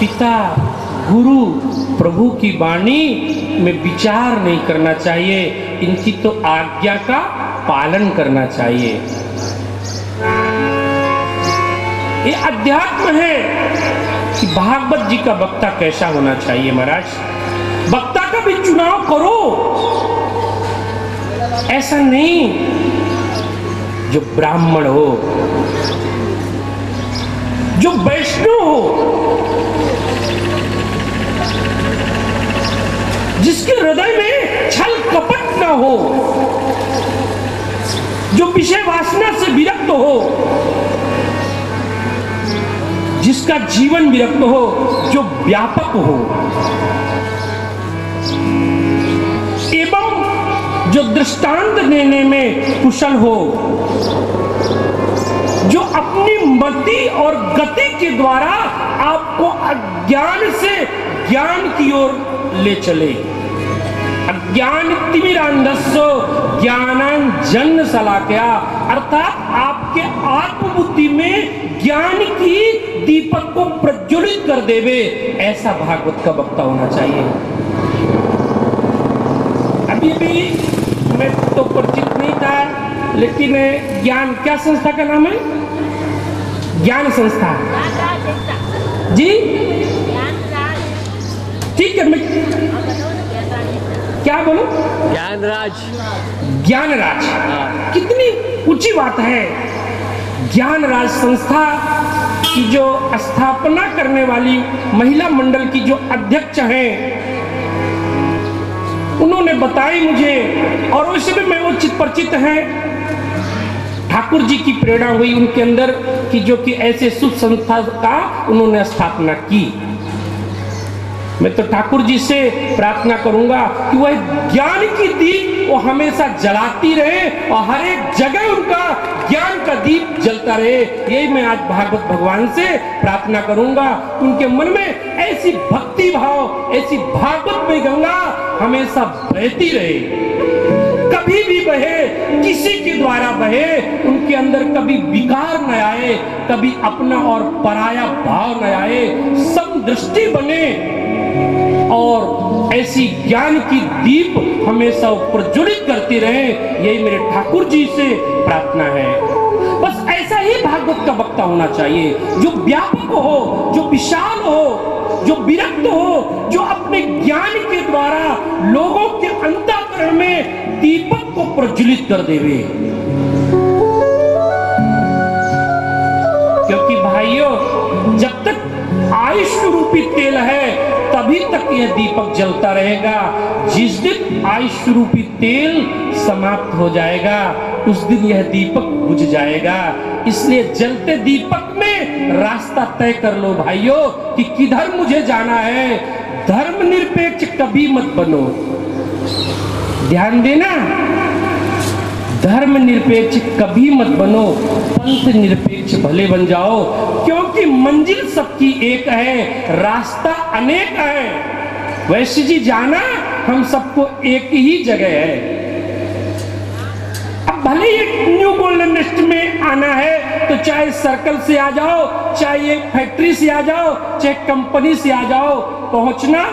पिता, गुरु, प्रभु की वाणी में विचार नहीं करना चाहिए, इनकी तो आज्ञा का पालन करना चाहिए। ये अध्यात्म है कि भागवत जी का वक्ता कैसा होना चाहिए। महाराज, वक्ता का भी चुनाव करो, ऐसा नहीं जो ब्राह्मण हो, जो वैष्णव हो, जिसके हृदय में छल कपट ना हो, जो विषय वासना से विरक्त हो, जिसका जीवन विरक्त हो, जो व्यापक हो, एवं जो दृष्टांत देने में कुशल हो, जो अपनी मति और गति के द्वारा आपको अज्ञान से ज्ञान की ओर ले चले। अज्ञान तिमिरांधस्य ज्ञानांजन शलाकया, अर्थात आपके आत्मबुद्धि में ज्ञान की दीपक को प्रज्वलित कर देवे, ऐसा भागवत का वक्ता होना चाहिए। अभी भी मैं तो परिचित नहीं था, लेकिन ज्ञान, क्या संस्था का नाम है? ज्ञान संस्था जी, ठीक है। मैं क्या बोलूं? ज्ञानराज। ज्ञानराज, कितनी ऊंची बात है। ज्ञानराज संस्था की जो स्थापना करने वाली महिला मंडल की जो अध्यक्ष हैं, उन्होंने बताई मुझे, और वैसे भी मैं वो चित परिचित हैं। ठाकुर जी की प्रेरणा हुई उनके अंदर कि जो कि ऐसे शुभ संस्था का उन्होंने स्थापना की। मैं तो ठाकुर जी से प्रार्थना करूंगा कि वह ज्ञान की दीप वो हमेशा जलाती रहे और हर एक जगह उनका ज्ञान का दीप जलता रहे। यही मैं आज भागवत भगवान से प्रार्थना करूंगा, उनके मन में ऐसी भक्ति भाव, ऐसी भागवत में गंगा हमेशा बहती रहे, कभी भी बहे, किसी के द्वारा बहे, उनके अंदर कभी विकार न आए, कभी अपना और पराया भाव न आए, समदृष्टि बने और ऐसी ज्ञान की दीप हमेशा प्रज्वलित करती रहे। यही मेरे ठाकुर जी से प्रार्थना है। बस ऐसा ही भागवत का वक्ता होना चाहिए, जो व्यापक हो, जो विशाल हो, जो विरक्त हो, जो अपने ज्ञान के द्वारा लोगों के अंतःकरण में दीपक को प्रज्वलित कर देवे। क्योंकि भाइयों, जब तक आयुष रूपी तेल है तभी तक यह दीपक जलता रहेगा। जिस दिन आयुष रूपी तेल समाप्त हो जाएगा, उस दिन यह दीपक बुझ जाएगा। इसलिए जलते दीपक में रास्ता तय कर लो भाइयों कि किधर मुझे जाना है। धर्मनिरपेक्ष कभी मत बनो, ध्यान देना, धर्मनिरपेक्ष कभी मत बनो, पंथ निरपेक्ष भले बन जाओ। क्योंकि मंजिल सबकी एक है, रास्ता अनेक है। वैश्य जी जाना हम सबको एक ही जगह है। अब भले एक न्यू गोल्डन नेस्ट में आना है तो चाहे सर्कल से आ जाओ, चाहे एक फैक्ट्री से आ जाओ, चाहे कंपनी से आ जाओ, पहुंचना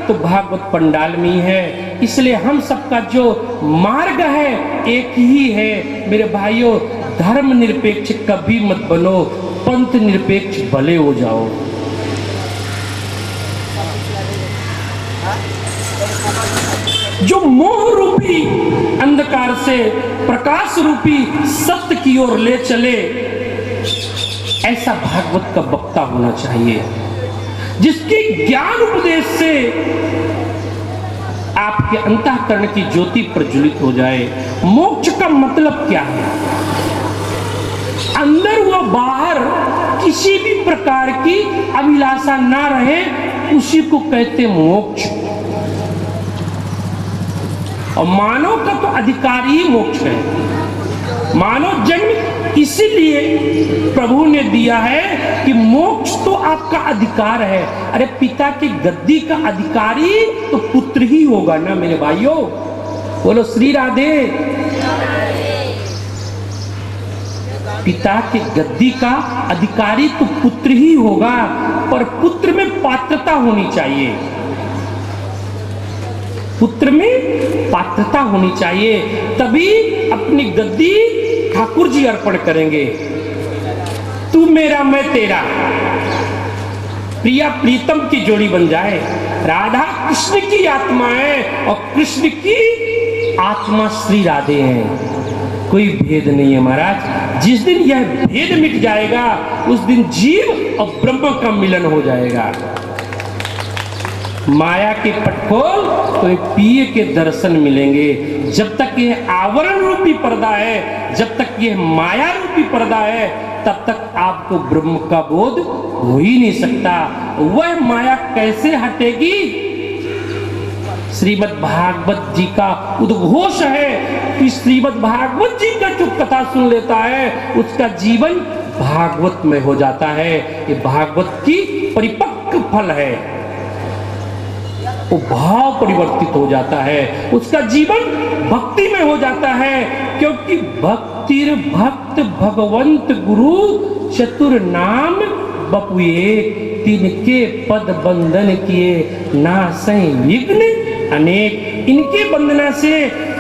तो भागवत पंडाल में ही है। इसलिए हम सबका जो मार्ग है एक ही है। मेरे भाइयों, धर्म निरपेक्ष कभी मत बनो, पंथ निरपेक्ष भले हो जाओ। जो मोह रूपी अंधकार से प्रकाश रूपी सत्य की ओर ले चले, ऐसा भागवत का वक्ता होना चाहिए, जिसकी ज्ञान उपदेश से आपके अंतःकरण की ज्योति प्रज्वलित हो जाए। मोक्ष का मतलब क्या है? अंदर व बाहर किसी भी प्रकार की अभिलाषा ना रहे, उसी को कहते मोक्ष। और मानव का तो अधिकार ही मोक्ष है। मानव जन्म इसीलिए प्रभु ने दिया है कि मोक्ष तो आपका अधिकार है। अरे पिता की गद्दी का अधिकारी तो पुत्र ही होगा ना मेरे भाइयों। बोलो श्री राधे। पिता की गद्दी का अधिकारी तो पुत्र ही होगा। पर पुत्र में पात्रता होनी चाहिए, पुत्र में पात्रता होनी चाहिए, तभी अपनी गद्दी ठाकुर जी अर्पण करेंगे। तू मेरा मैं तेरा, प्रिया प्रीतम की जोड़ी बन जाए। राधा कृष्ण की आत्मा है और कृष्ण की आत्मा श्री राधे हैं, कोई भेद नहीं है महाराज। जिस दिन यह भेद मिट जाएगा उस दिन जीव और ब्रह्म का मिलन हो जाएगा। माया के पटखोल तो पिए के दर्शन मिलेंगे। जब तक यह आवरण रूपी पर्दा है, जब तक यह माया रूपी पर्दा है, तब तक आपको ब्रह्म का बोध हो ही नहीं सकता। वह माया कैसे हटेगी? श्रीमद् भागवत जी का उद्घोष है कि श्रीमद् भागवत जी का जो कथा सुन लेता है उसका जीवन भागवत में हो जाता है। ये भागवत की परिपक्व फल है, वो भाव परिवर्तित हो जाता है, उसका जीवन भक्ति में हो जाता है। क्योंकि भक्तिर भक्त भगवंत गुरु चतुर नाम बपुए, तिनके पद बंधन किए नासै विघ्न अनेक। इनके वंदना से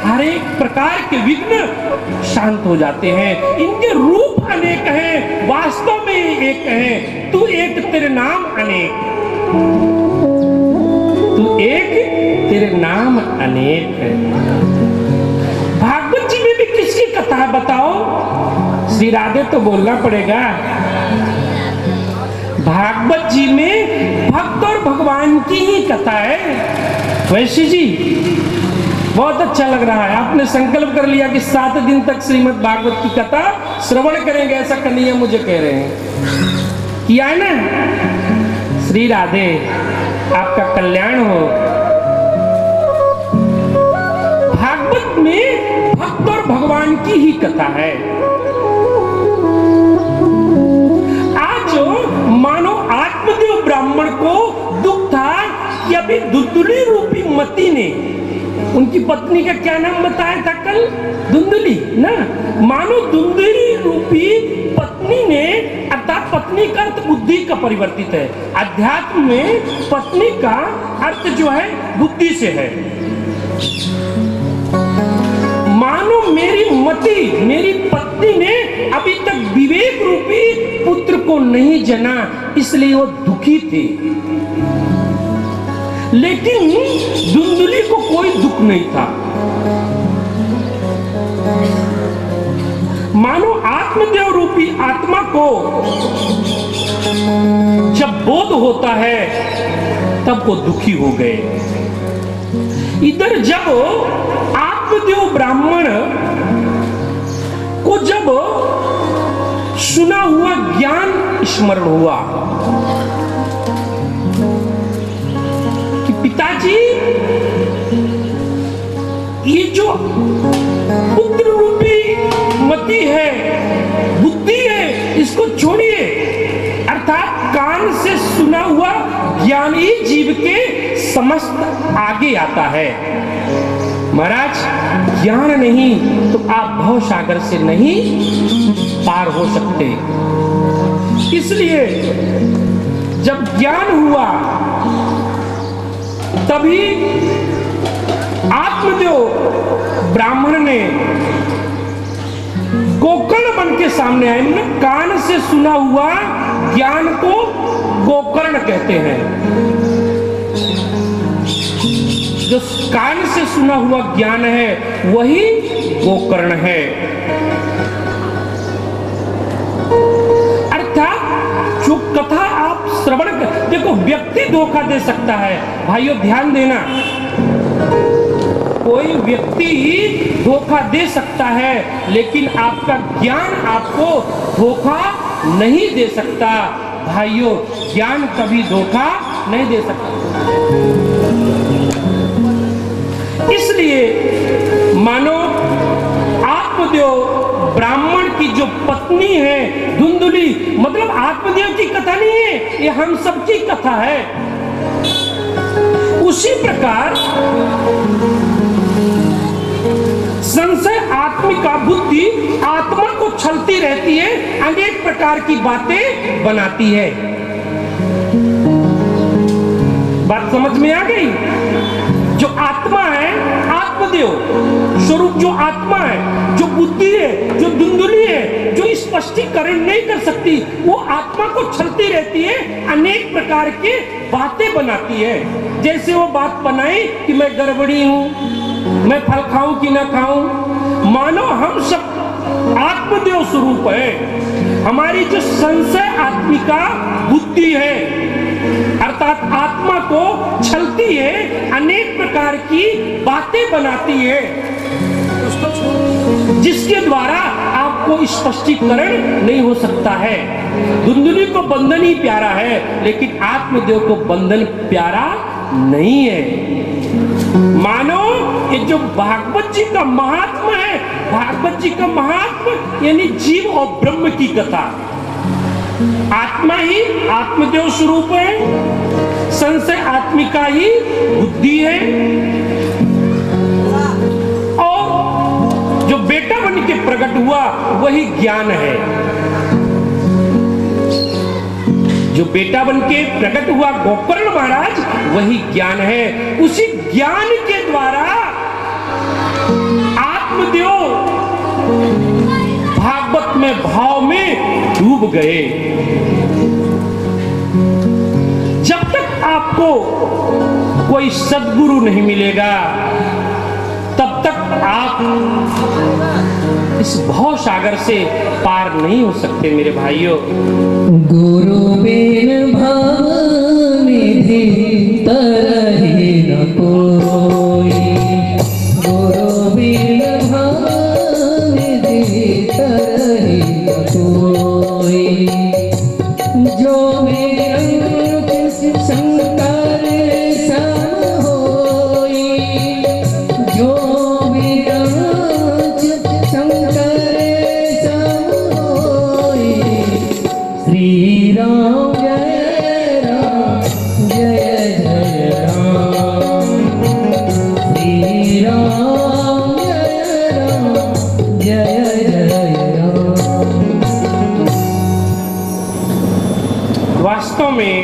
हर एक प्रकार के विघ्न शांत हो जाते हैं। इनके रूप अनेक हैं, वास्तव में एक हैं। तू एक तेरे नाम अनेक, तू एक तेरे नाम अनेक है। भागवत जी में भी किसकी कथा है बताओ? श्री राधे तो बोलना पड़ेगा। भागवत जी में भक्त और भगवान की ही कथा है। वैश्य जी बहुत अच्छा लग रहा है, आपने संकल्प कर लिया कि 7 दिन तक श्रीमद् भागवत की कथा श्रवण करेंगे, ऐसा कन्हैया मुझे कह रहे हैं। किया है ना? श्री राधे आपका कल्याण हो। भागवत में भक्त और भगवान की ही कथा है। आज मानो आत्मदेव ब्राह्मण को दुख था कि अभी धुंधली रूपी मति ने, उनकी पत्नी का क्या नाम बताया था कल? धुंधली ना। मानो धुंधली रूपी पत्नी ने, अर्थात पत्नी का अर्थ बुद्धि का परिवर्तित है। अध्यात्म में पत्नी का अर्थ जो है बुद्धि से है। मानो मेरी मति, मेरी पत्नी ने अभी तक विवेक रूपी पुत्र को नहीं जना, इसलिए वो दुखी थी। लेकिन धुंधली को कोई दुख नहीं था। मानो आत्मदेव रूपी आत्मा को जब बोध होता है तब वो दुखी हो गए। इधर जब आत्मदेव ब्राह्मण को जब सुना हुआ ज्ञान स्मरण हुआ कि पिताजी ये जो पुत्र रूपी मति है, बुद्धि है, इसको छोड़िए। अर्थात कान से सुना हुआ ज्ञान ही जीव के समस्त आगे आता है। महाराज ज्ञान नहीं तो आप भव सागर से नहीं पार हो सकते। इसलिए जब ज्ञान हुआ तभी आत्मदेव ब्राह्मण ने गोकर्ण बन के सामने आए। मतलब कान से सुना हुआ ज्ञान को गोकर्ण कहते हैं। जो कान से सुना हुआ ज्ञान है वही गोकर्ण है। अर्थात जो कथा आप श्रवण कर, देखो व्यक्ति धोखा दे सकता है। भाइयों ध्यान देना, कोई व्यक्ति धोखा दे सकता है लेकिन आपका ज्ञान आपको धोखा नहीं दे सकता। भाइयों ज्ञान कभी धोखा नहीं दे सकता। इसलिए मानो आत्मदेव ब्राह्मण की जो पत्नी है धुंधली, मतलब आत्मदेव की कथा नहीं है, ये हम सब की कथा है। उसी प्रकार संशय आत्मिका बुद्धि आत्मा को छलती रहती है, अनेक प्रकार की बातें बनाती है। समझ में आ गई? जो आत्मा है, आत्मदेव स्वरूप जो आत्मा है, जो बुद्धि है, जो धुंधली है, जो स्पष्टीकरण नहीं कर सकती, वो आत्मा को छलती रहती है, अनेक प्रकार के बातें बनाती है। जैसे वो बात बनाई कि मैं गड़बड़ी हूं, मैं फल खाऊं कि ना खाऊं। मानो हम सब आत्मदेव स्वरूप है। हमारी जो संशय आत्मिका बुद्धि है, अर्थात आत्मा को छलती है, अनेक प्रकार की बातें बनाती है, जिसके द्वारा आपको स्पष्टीकरण नहीं हो सकता है। धुंधली को बंधन ही प्यारा है, लेकिन आत्मदेव को बंधन प्यारा नहीं है। मानो ये जो भागवत जी का महात्मा है, भागवत जी का महात्मा यानी जीव और ब्रह्म की कथा। आत्मा ही आत्मदेव स्वरूप है, संशय आत्मिका ही बुद्धि है, और जो बेटा बन के प्रकट हुआ वही ज्ञान है। जो बेटा बन के प्रकट हुआ गोकर्ण महाराज, वही ज्ञान है। उसी ज्ञान के द्वारा आत्मदेव भागवत में भाव में डूब गए। जब तक आपको कोई सद्गुरु नहीं मिलेगा, तब तक आप इस भव सागर से पार नहीं हो सकते मेरे भाइयों। गुरु बिन भव निधि तरहि न कोई, गुरु बिन भव निधि तरहि न कोई। जो निरंकुश शंकर सम होई, जो निरंकुश शंकर सम होई। श्री राम जय राम जय जय राम, श्री राम जय राम जय जय राम। वास्तव में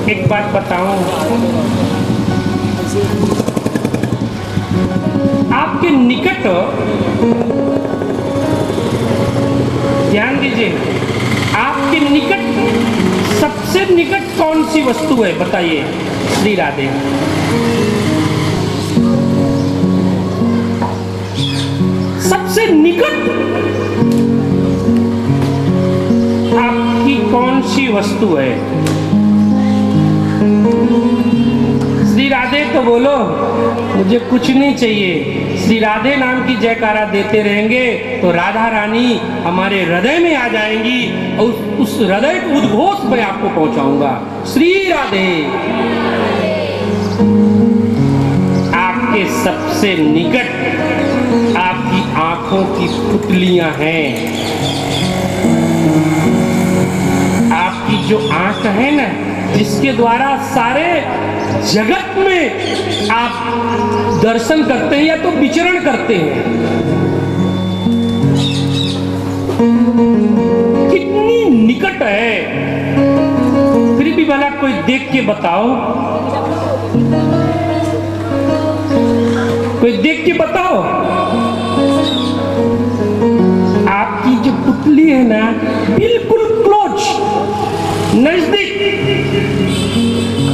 एक बात बताऊं, आपके निकट, ध्यान दीजिए, आपके निकट सबसे निकट कौन सी वस्तु है बताइए? श्री राधे। सबसे निकट आपकी कौन सी वस्तु है? श्री राधे तो बोलो, मुझे कुछ नहीं चाहिए। श्री राधे नाम की जयकारा देते रहेंगे तो राधा रानी हमारे हृदय में आ जाएंगी, और उस हृदय के उद्घोष में आपको पहुंचाऊंगा। श्री राधे। आपके सबसे निकट आपकी आंखों की पुतलियां हैं। आपकी जो आंख है ना, जिसके द्वारा सारे जगत में आप दर्शन करते हैं या तो विचरण करते हैं, कितनी निकट है। फिर भी भला कोई देख के बताओ, कोई देख के बताओ। आपकी जो पुतली है ना, बिल्कुल क्लोज, नजदीक,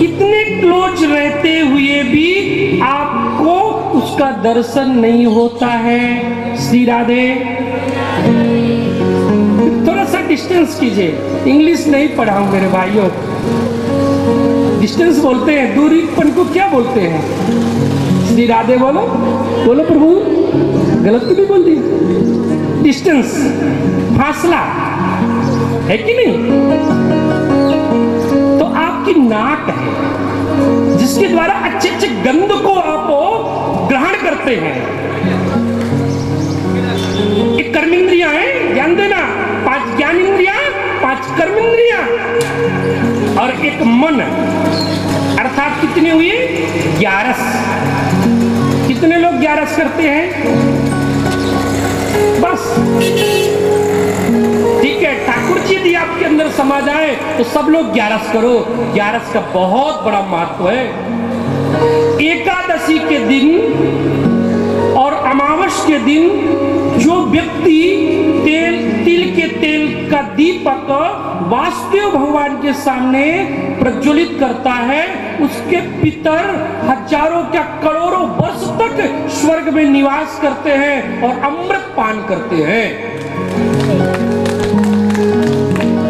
इतने क्लोज रहते हुए भी आपको उसका दर्शन नहीं होता है। श्री राधे। थोड़ा सा डिस्टेंस कीजिए, इंग्लिश नहीं पढ़ाऊं मेरे भाइयों। डिस्टेंस बोलते हैं, दूरीपन को क्या बोलते हैं? श्री राधे बोलो, बोलो प्रभु, गलत तो नहीं बोलती? डिस्टेंस, फासला है कि नहीं? तो आपकी नाक है, जिसके द्वारा अच्छे अच्छे गंध को आप ग्रहण करते हैं। एक कर्मेंद्रियां हैं, ध्यान देना, 5 ज्ञान इंद्रियां, 5 कर्मेंद्रियां, और एक मन, अर्थात कितनी हुई? 11। कितने लोग 11 करते हैं? बस ठीक है। ठाकुर जी यदि आपके अंदर समा जाए तो सब लोग 11 करो। 11 का बहुत बड़ा महत्व है। एकादशी के दिन और अमावस के दिन जो व्यक्ति तिल के तेल का दीपक वासुदेव भगवान के सामने प्रज्वलित करता है, उसके पितर हजारों क्या करोड़ों वर्ष तक स्वर्ग में निवास करते हैं और अमृत पान करते हैं।